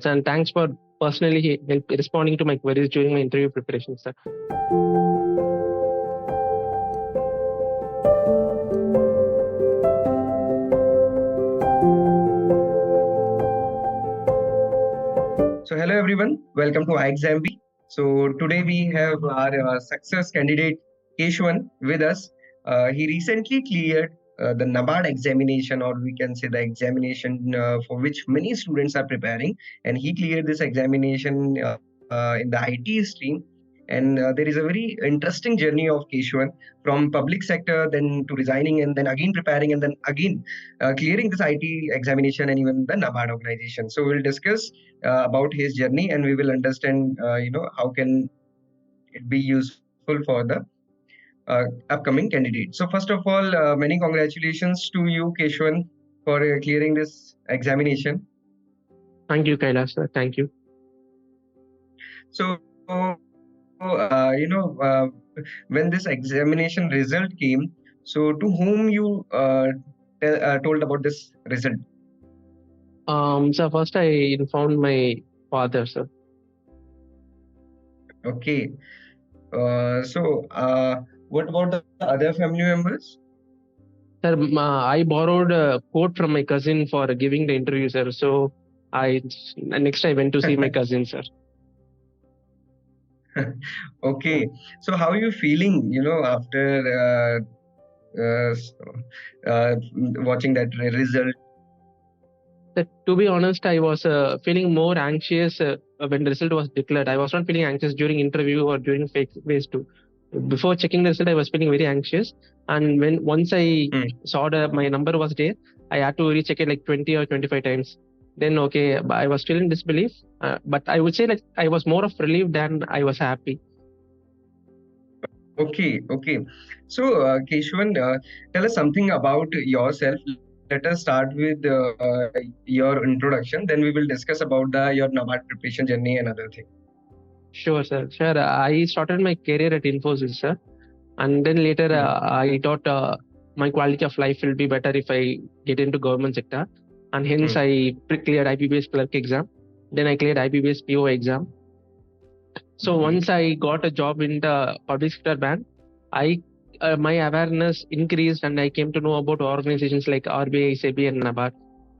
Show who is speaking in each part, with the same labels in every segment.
Speaker 1: and thanks for personally responding to my queries during my interview preparation, sir.
Speaker 2: So hello everyone, welcome to ixamBee. So today we have our success candidate Kesavan with us. He recently cleared the NABARD examination, or we can say the examination for which many students are preparing, and he cleared this examination in the IT stream. And there is a very interesting journey of Kesavan from public sector, then to resigning, and then again preparing, and then again clearing this IT examination and even the NABARD organization. So we'll discuss about his journey, and we will understand how can it be useful for the upcoming candidate. So first of all, many congratulations to you, Kesavan, for clearing this examination.
Speaker 1: Thank you, Kailash, sir. Thank you.
Speaker 2: So when this examination result came, so to whom you told about this result?
Speaker 1: So first I informed my father, sir.
Speaker 2: Okay. What about the other family members?
Speaker 1: Sir, I borrowed a quote from my cousin for giving the interview, sir. So next I went to see my cousin, sir.
Speaker 2: Okay. So how are you feeling, after watching that result?
Speaker 1: To be honest, I was feeling more anxious when the result was declared. I was not feeling anxious during interview or during phase 2. Before checking the result, I was feeling very anxious. And once I saw my number was there, I had to recheck it like 20 or 25 times. Then, okay, I was still in disbelief. But I would say like I was more of relieved than I was happy.
Speaker 2: Okay. So, Kesavan, tell us something about yourself. Let us start with your introduction. Then we will discuss about your NABARD preparation journey and other things.
Speaker 1: Sure, sir. Sure. I started my career at Infosys, sir. And then later I thought my quality of life will be better if I get into government sector. And hence I cleared IP-based clerk exam. Then I cleared IP-based PO exam. So once I got a job in the public sector bank, my awareness increased and I came to know about organizations like RBI, SEBI and NABARD.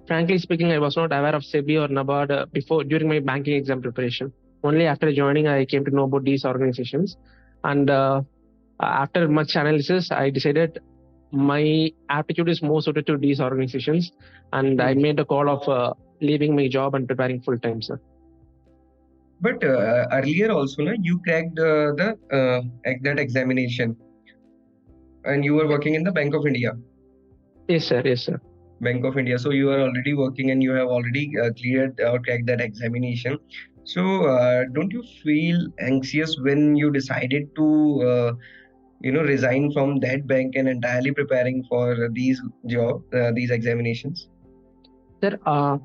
Speaker 1: Frankly speaking, I was not aware of SEBI or NABARD before during my banking exam preparation. Only after joining, I came to know about these organizations. And after much analysis, I decided my aptitude is more suited to these organizations. And I made the call of leaving my job and preparing full time, sir.
Speaker 2: But earlier also, you cracked that examination, and you were working in the Bank of India.
Speaker 1: Yes, sir. Yes, sir.
Speaker 2: Bank of India. So you are already working, and you have already cleared or cracked that examination. So don't you feel anxious when you decided to resign from that bank and entirely preparing for these examinations?
Speaker 1: Sir,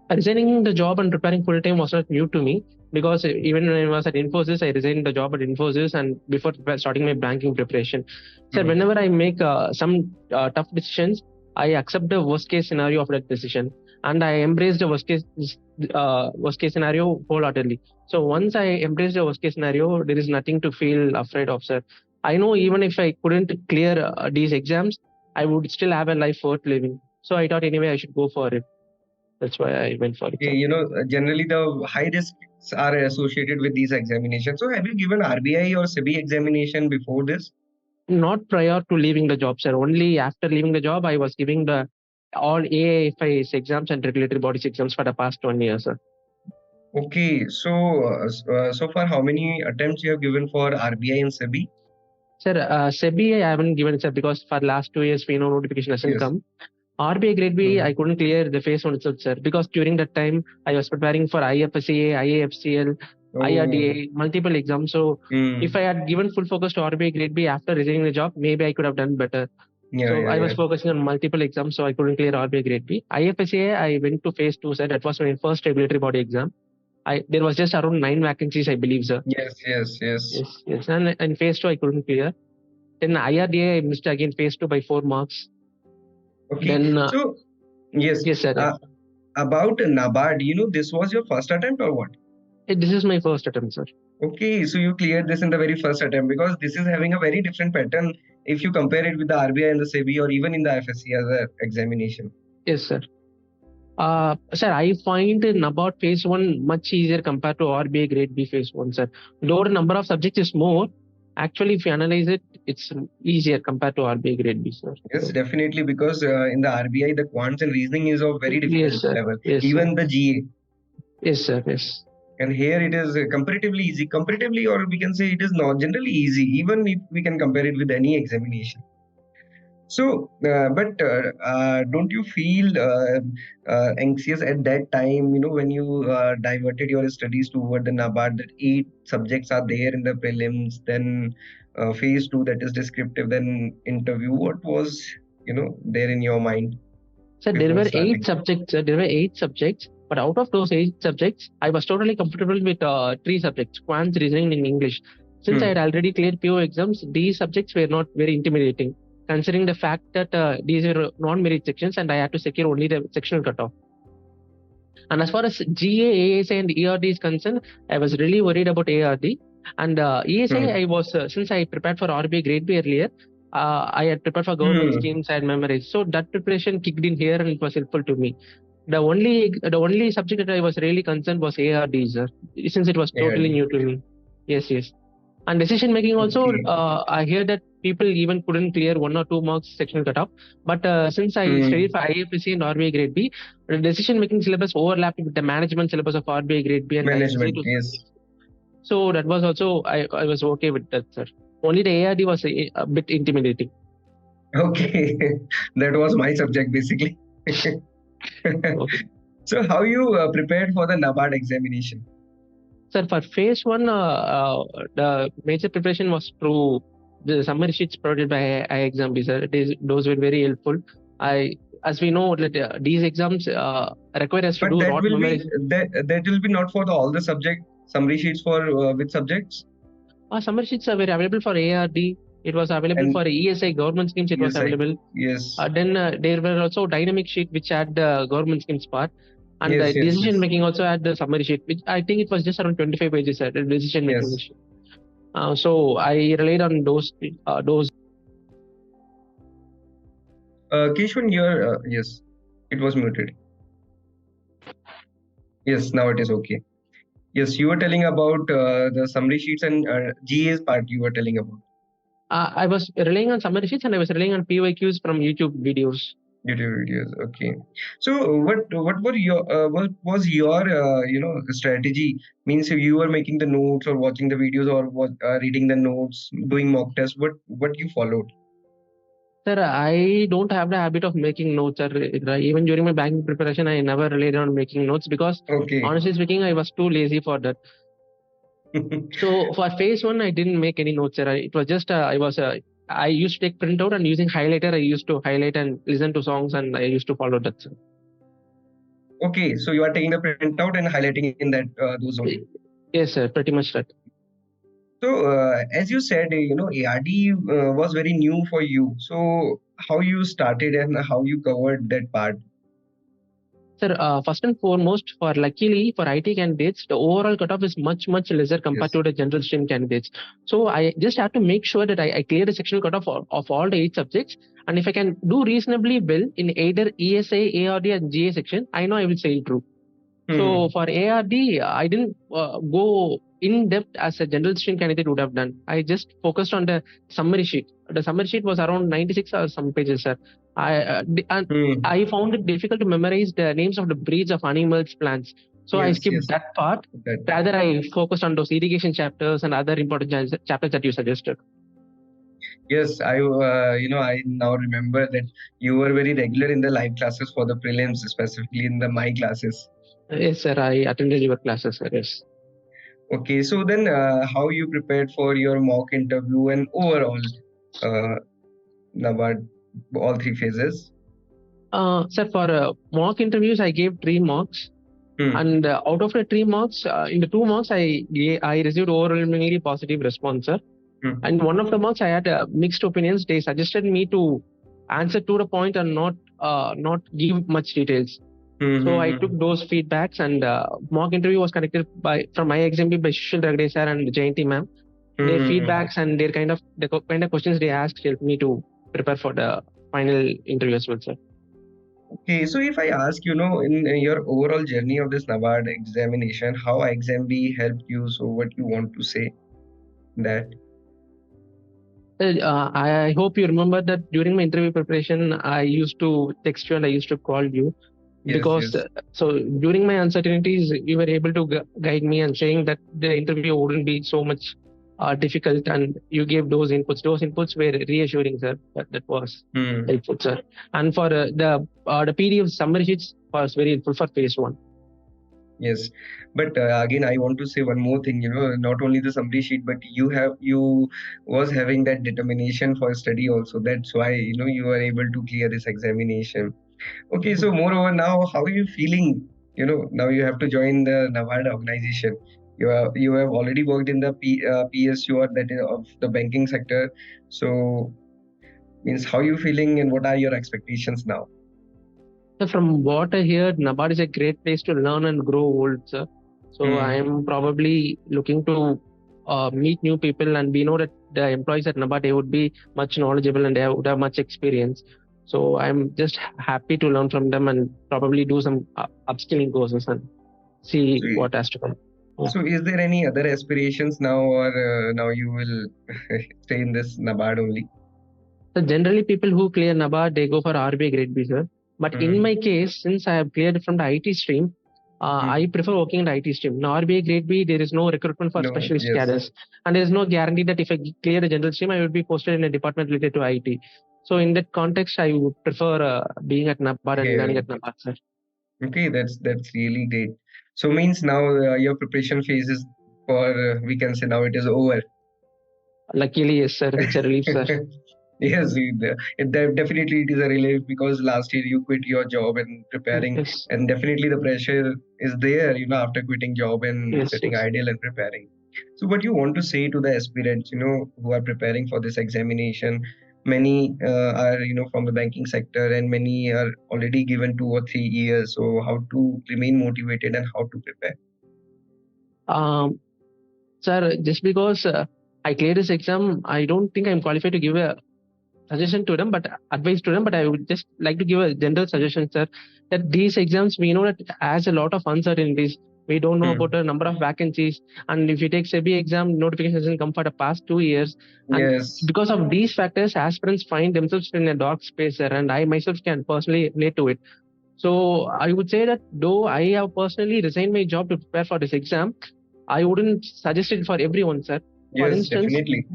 Speaker 1: resigning the job and preparing full time was not new to me, because even when I was at Infosys, I resigned the job at Infosys and before starting my banking preparation. Sir, whenever I make some tough decisions, I accept the worst case scenario of that decision, and I embrace the worst case scenario wholeheartedly. So once I embrace the worst case scenario, there is nothing to feel afraid of, sir. I know even if I couldn't clear these exams, I would still have a life worth living. So I thought anyway I should go for it. That's why I went for it.
Speaker 2: Generally the high risks are associated with these examinations. So have you given RBI or SEBI examination before this?
Speaker 1: Not prior to leaving the job, sir. Only after leaving the job, I was giving all AIFIS exams and regulatory bodies exams for the past 1 year, sir.
Speaker 2: Okay, so so far how many attempts you have given for RBI and SEBI?
Speaker 1: Sir, SEBI I haven't given, sir, because for last 2 years, no notification hasn't come. RBI Grade B, I couldn't clear the phase 1 itself, sir, because during that time, I was preparing for IFSCA, IAFCL, IRDA, multiple exams. So if I had given full focus to RBI Grade B after resigning the job, maybe I could have done better. I was focusing on multiple exams, so I couldn't clear RBI Grade B. IFSCA, I went to phase 2, sir. That was my first regulatory body exam. There was just around 9 vacancies, I believe, sir. Yes. And in phase 2, I couldn't clear. Then IRDA, I missed again phase 2 by 4 marks.
Speaker 2: Okay. Then, yes,
Speaker 1: sir.
Speaker 2: about NABARD, this was your first attempt or what?
Speaker 1: This is my first attempt, sir.
Speaker 2: Okay, so you cleared this in the very first attempt, because this is having a very different pattern if you compare it with the RBI and the SEBI or even in the FSC as an examination.
Speaker 1: Yes, sir. Sir, I find NABARD phase 1 much easier compared to RBI grade B phase 1, sir. Though the number of subjects is more, actually if you analyze it, it's easier compared to RBI grade B, sir.
Speaker 2: Yes, definitely, because in the RBI, the quants and reasoning is of very different
Speaker 1: Yes, sir.
Speaker 2: level.
Speaker 1: Yes,
Speaker 2: Even
Speaker 1: sir.
Speaker 2: the GA.
Speaker 1: Yes, sir. Yes.
Speaker 2: And here it is comparatively easy. Comparatively, or we can say it is not generally easy, even if we can compare it with any examination. So, but don't you feel anxious at that time, when you diverted your studies toward the NABARD, that 8 subjects are there in the prelims, then phase 2, that is descriptive, then interview. What was, there in your mind
Speaker 1: So there
Speaker 2: before
Speaker 1: were
Speaker 2: starting?
Speaker 1: 8 subjects. There were 8 subjects, but out of those 8 subjects, I was totally comfortable with 3 subjects: quants, reasoning, and English. Since I had already cleared PO exams, these subjects were not very intimidating, considering the fact that these were non-merit sections and I had to secure only the sectional cutoff. And as far as GA, ASA, and ERD is concerned, I was really worried about ARD. And ESA, I was since I prepared for RBI grade B earlier, I had prepared for government schemes I had memorized. So that preparation kicked in here and it was helpful to me. The only subject that I was really concerned was ARD, sir, since it was totally new to me. Yes, yes. And decision making also,
Speaker 2: Okay.
Speaker 1: I hear that people even couldn't clear 1 or 2 marks sectional cutoff. But since I studied for IFSC and RBI grade B, the decision making syllabus overlapped with the management syllabus of RBI grade B and
Speaker 2: Management,
Speaker 1: IFSC.
Speaker 2: yes.
Speaker 1: So that was also, I was okay with that, sir. Only the ARD was a bit intimidating.
Speaker 2: Okay, that was my subject basically.
Speaker 1: Okay.
Speaker 2: So how you prepared for the NABARD examination?
Speaker 1: Sir, for phase 1, the major preparation was through the summary sheets provided by ixamBee, sir. Those were very helpful. As we know that these exams require us to
Speaker 2: But
Speaker 1: do
Speaker 2: that
Speaker 1: rot
Speaker 2: will be
Speaker 1: memorization.
Speaker 2: that will be not for all the subject summary sheets for which subjects?
Speaker 1: Summary sheets are very available for ARD. It was available
Speaker 2: And
Speaker 1: for ESI government schemes. It was
Speaker 2: ESI,
Speaker 1: available.
Speaker 2: yes.
Speaker 1: Then there were also dynamic sheet which had the government schemes part, and
Speaker 2: Yes, yes,
Speaker 1: decision
Speaker 2: yes.
Speaker 1: making also had the summary sheet, which I think it was just around 25 pages. The decision making
Speaker 2: Yes.
Speaker 1: sheet. So I relied on those.
Speaker 2: Keshwan, yes, it was muted. Yes, now it is okay. Yes, you were telling about the summary sheets and GA's part you were telling about.
Speaker 1: I was relying on summary sheets and I was relying on PYQs from YouTube videos.
Speaker 2: YouTube videos, okay. So what were your what was your strategy? Means if you were making the notes or watching the videos or reading the notes, doing mock tests, what you followed?
Speaker 1: Sir, I don't have the habit of making notes. Sir. Even during my banking preparation, I never relied on making notes because,
Speaker 2: Okay.
Speaker 1: honestly speaking, I was too lazy for that. So for phase 1, I didn't make any notes, sir. It was just I used to take printout and using highlighter, I used to highlight and listen to songs and I used to follow that, sir.
Speaker 2: Okay, so you are taking the printout and highlighting in that those only.
Speaker 1: Yes, sir. Pretty much that.
Speaker 2: So as you said, ARD was very new for you. So how you started and how you covered that part?
Speaker 1: Sir, first and foremost, luckily for IT candidates, the overall cutoff is much lesser compared to the general stream candidates. So I just have to make sure that I clear the sectional cutoff of all the 8 subjects. And if I can do reasonably well in either ESA, ARD, and GA section, I know I will sail through. So for ARD, I didn't go in depth as a general stream candidate would have done. I just focused on the summary sheet. The summary sheet was around 96 or some pages, sir. I found it difficult to memorize the names of the breeds of animals, plants. So I skipped that part. Rather, I focused on those irrigation chapters and other important chapters that you suggested.
Speaker 2: Yes, I now remember that you were very regular in the live classes for the prelims, specifically in the my classes.
Speaker 1: Yes, sir. I attended your classes, sir. Yes.
Speaker 2: Okay, so then how you prepared for your mock interview and overall NABARD, all 3 phases?
Speaker 1: Sir, for mock interviews, I gave 3 marks. And out of the 3 marks, in the 2 marks, I received overwhelmingly positive response, sir. And one of the marks, I had mixed opinions. They suggested me to answer to the point and not give much details. So I took those feedbacks, and mock interview was conducted from my ixamBee by Shishil Ragde sir and Jayanti ma'am. Their feedbacks and the kind of questions they asked helped me to prepare for the final interview as well, sir.
Speaker 2: Okay, so if I ask, in your overall journey of this NABARD examination, how ixamBee helped you? So what you want to say that?
Speaker 1: I hope you remember that during my interview preparation, I used to text you and I used to call you because so during my uncertainties, you were able to guide me and saying that the interview wouldn't be so much difficult, and you gave those inputs. Those inputs were reassuring, sir. That was helpful, sir. And for the PDF summary sheets was very helpful for phase 1.
Speaker 2: Yes, but again, I want to say one more thing. Not only the summary sheet, but you was having that determination for study also. That's why you were able to clear this examination. Okay, so moreover, now how are you feeling? Now you have to join the NABARD organization. You have already worked in the PSU or that is of the banking sector. So means how you feeling and what are your expectations now?
Speaker 1: So from what I heard, NABARD is a great place to learn and grow old, sir. So I am probably looking to meet new people, and we know that the employees at NABARD, they would be much knowledgeable and they would have much experience. So I'm just happy to learn from them and probably do some upskilling courses and see what has to come.
Speaker 2: Yeah. So is there any other aspirations now, or now you will stay in this NABARD only?
Speaker 1: So generally people who clear NABARD, they go for RBI grade B, sir. But in my case, since I have cleared from the IT stream, I prefer working in the IT stream. Now, RBI grade B, there is no recruitment for specialist cadres. And there is no guarantee that if I clear the general stream, I would be posted in a department related to IT. So in that context, I would prefer being at NABARD and learning at NABARD, sir.
Speaker 2: Okay, that's really great. So means now your preparation phase is for, we can say now it is over.
Speaker 1: Luckily, yes, sir. It's a relief, sir.
Speaker 2: Yes, definitely it is a relief because last year you quit your job and preparing, and definitely the pressure is there, after quitting job and sitting idle and preparing. So what you want to say to the aspirants, who are preparing for this examination? Many are, from the banking sector, and many are already given 2 or 3 years. So how to remain motivated and how to prepare?
Speaker 1: Sir, just because I cleared this exam, I don't think I'm qualified to give a suggestion to them, but advice to them. But I would just like to give a general suggestion, sir, that these exams, we know that has a lot of uncertainties. We don't know about the number of vacancies, and if you take SEBI exam, notification hasn't come for the past 2 years. And because of these factors, aspirants find themselves in a dark space, sir, and I myself can personally relate to it. So I would say that though I have personally resigned my job to prepare for this exam, I wouldn't suggest it for everyone, sir. For instance,
Speaker 2: definitely.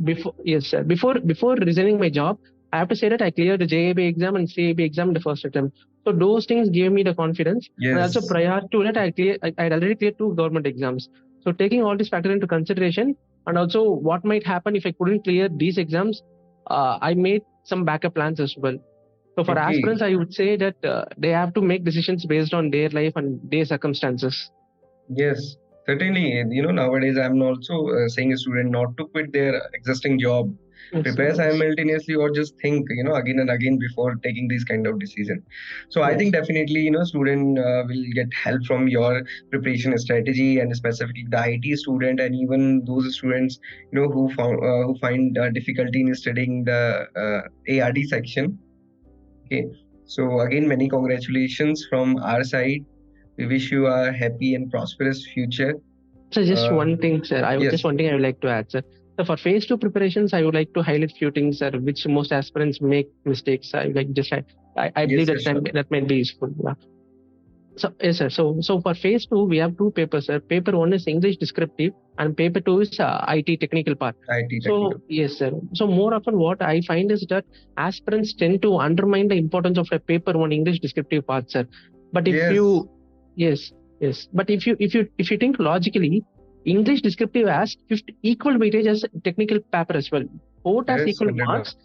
Speaker 1: Before resigning my job, I have to say that I cleared the JAB exam and CAB exam in the first attempt. So those things gave me the confidence. And also prior to that, I had already cleared 2 government exams. So taking all these factors into consideration, and also what might happen if I couldn't clear these exams, I made some backup plans as well. So for aspirants, I would say that they have to make decisions based on their life and their circumstances.
Speaker 2: Yes, certainly. Nowadays I'm also saying a student not to quit their existing job. Prepare simultaneously or just think, again and again before taking these kind of decision. So I think definitely, student will get help from your preparation strategy, and specifically the IT student and even those students, who find difficulty in studying the ARD section. Okay. So again, many congratulations from our side. We wish you a happy and prosperous future.
Speaker 1: So just one thing, sir. Just one thing I would like to add, sir. So for phase 2 preparations, I would like to highlight few things, sir, which most aspirants make mistakes. I believe that might be useful. Yeah. So yes, sir. So for phase 2, we have 2 papers, sir. Paper 1 is English descriptive, and paper 2 is IT technical part. So yes, sir. So more often, what I find is that aspirants tend to undermine the importance of a paper 1 English descriptive part, sir. But if you But if you think logically, English descriptive has equal weightage as technical paper as well. Both has equal marks,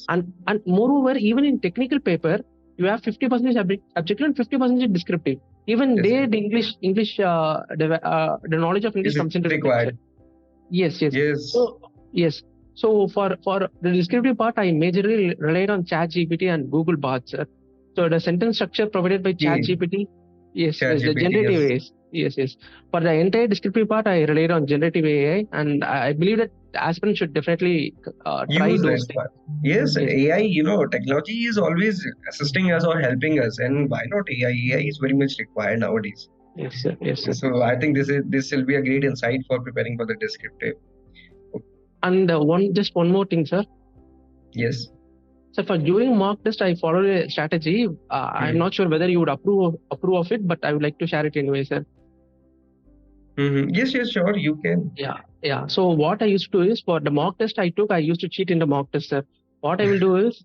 Speaker 1: and moreover, even in technical paper, you have 50% objective and 50% descriptive. Even there, the English the knowledge of English comes into required. Yes. So for the descriptive part, I majorly relied on ChatGPT and Google Bard, sir. So the sentence structure provided by ChatGPT. Yes,
Speaker 2: Chat
Speaker 1: yes, the
Speaker 2: GPT,
Speaker 1: generative
Speaker 2: yes.
Speaker 1: AI. Yes. For the entire descriptive part, I relied on generative AI, and I believe that aspirants should definitely try
Speaker 2: Use
Speaker 1: those
Speaker 2: that
Speaker 1: things.
Speaker 2: part. Yes,
Speaker 1: Yes,
Speaker 2: AI, technology is always assisting us or helping us. And why not AI? AI is very much required nowadays.
Speaker 1: yes, sir. Yes, sir.
Speaker 2: So I think this will be a great insight for preparing for the descriptive.
Speaker 1: And one more thing, sir.
Speaker 2: Yes.
Speaker 1: So for during mock test, I followed a strategy. I'm
Speaker 2: Hmm.
Speaker 1: not sure whether you would approve of it, but I would like to share it anyway, sir.
Speaker 2: Yes, yes, sure, you can.
Speaker 1: Yeah. So what I used to do is for the mock test I took, I used to cheat in the mock test, sir. What I will do is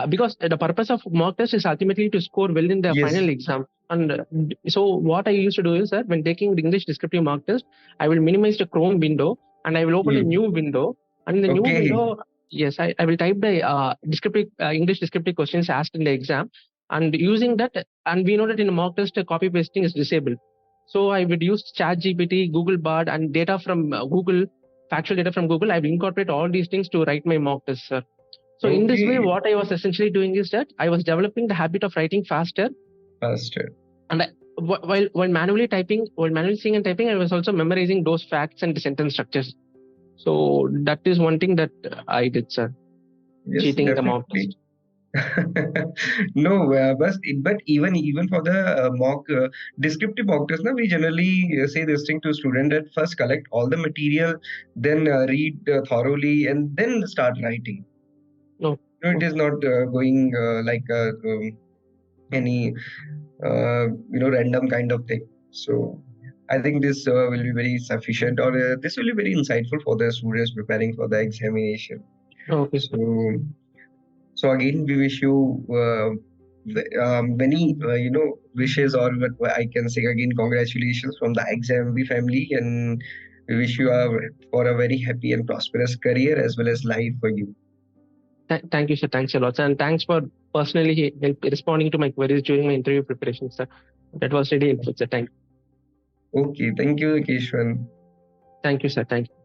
Speaker 1: because the purpose of mock test is ultimately to score well in the
Speaker 2: Yes.
Speaker 1: final exam. And so what I used to do is that when taking the English descriptive mock test, I will minimize the Chrome window and I will open a
Speaker 2: Hmm.
Speaker 1: new window. And in the new
Speaker 2: Okay.
Speaker 1: window, yes, I will type the descriptive English descriptive questions asked in the exam. And using that, and we know that in a mock test, copy pasting is disabled. So I would use ChatGPT, Google Bard, and data from Google, factual data from Google. I will incorporate all these things to write my mock test, sir. So in this way,
Speaker 2: Okay.
Speaker 1: what I was essentially doing is that I was developing the habit of writing faster,
Speaker 2: Faster.
Speaker 1: and while manually seeing and typing, I was also memorizing those facts and the sentence structures. So that is one thing that I did, sir.
Speaker 2: Yes,
Speaker 1: Cheating the mock
Speaker 2: definitely.
Speaker 1: test.
Speaker 2: No, but even for the descriptive mock test, we generally say this thing to student that first collect all the material, then read thoroughly, and then start writing.
Speaker 1: No.
Speaker 2: No, it is not going like any random kind of thing. So I think this will be very sufficient, or this will be very insightful for the students preparing for the examination.
Speaker 1: Okay, sir.
Speaker 2: So. So again, we wish you many, wishes, or what I can say again, congratulations from the ixamBee family, and we wish you for a very happy and prosperous career as well as life for you.
Speaker 1: Thank you, sir. Thanks a lot, sir. And thanks for personally responding to my queries during my interview preparation, sir. That was really helpful, sir.
Speaker 2: Okay, thank you, Keshwan.
Speaker 1: Thank you, sir. Thank you.